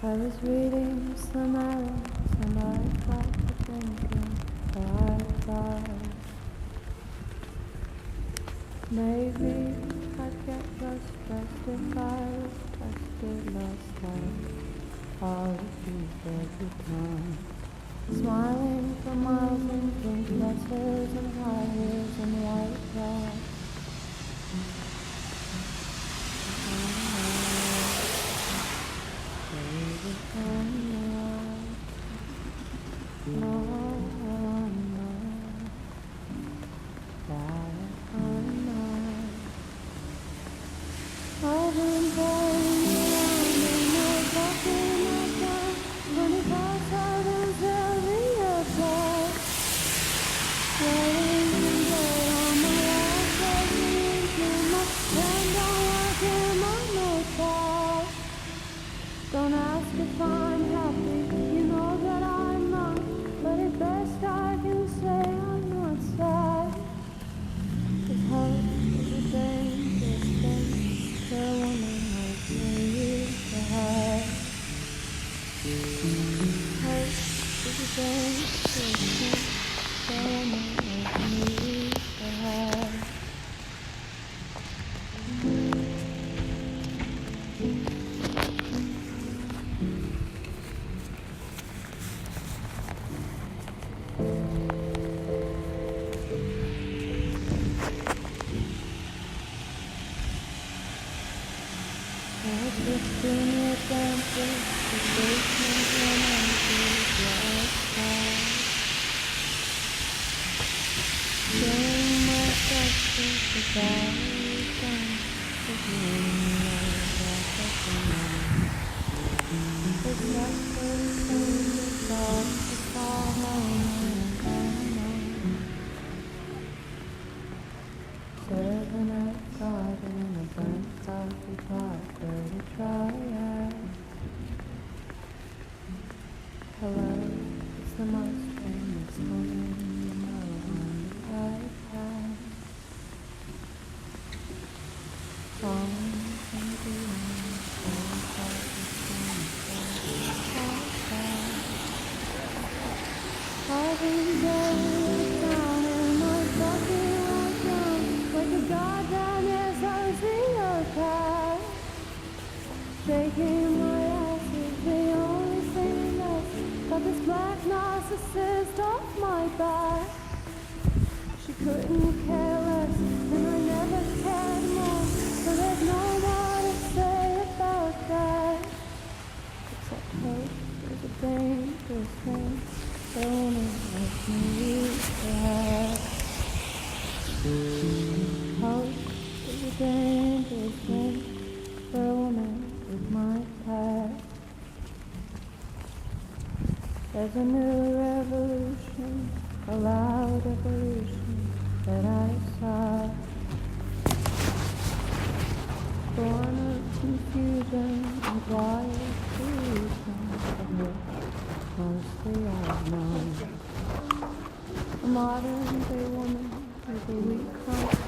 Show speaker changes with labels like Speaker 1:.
Speaker 1: I was reading some errands and I got to thinking that I thought maybe I'd get less stressed if I was tested last time. All the people every time, smiling for miles in pink dresses and high heels and white drawers. I've been going around in my pocket, my gun, 25,000 every day. Waiting to get on my last resolution, my pen don't work in my notepad. Don't ask if I'm happy, you know that I'm not, but at best I can say I'm not sad. 'Cause hope is a dangerous thing for a woman like me to have. Hope is a dangerous thing for a woman like me to have. I've just been your dancer, the basement when I was outside. Showing myself to the valley dance, the moonlight like a tsunami. It's not so soon to start to fall home and on. Serving outside in a burnt coffee pot, dirty triad. Hello, it's the most famous woman you know on the iPad. Songs and dreams, all coffee I've been going down in my bucket right down like a goddamn sociopath. Shaking my ass is the only thing that's got this black narcissist off my back. She couldn't care less, and I never cared more, so there's no more to say about that. Except hope is a dangerous thing for a woman like me to have. Hope is a dangerous thing for a woman with my past. There's a new revolution, a loud evolution that I saw. Born of confusion and quiet illusion, of which mostly I've known. A modern day woman with a weak heart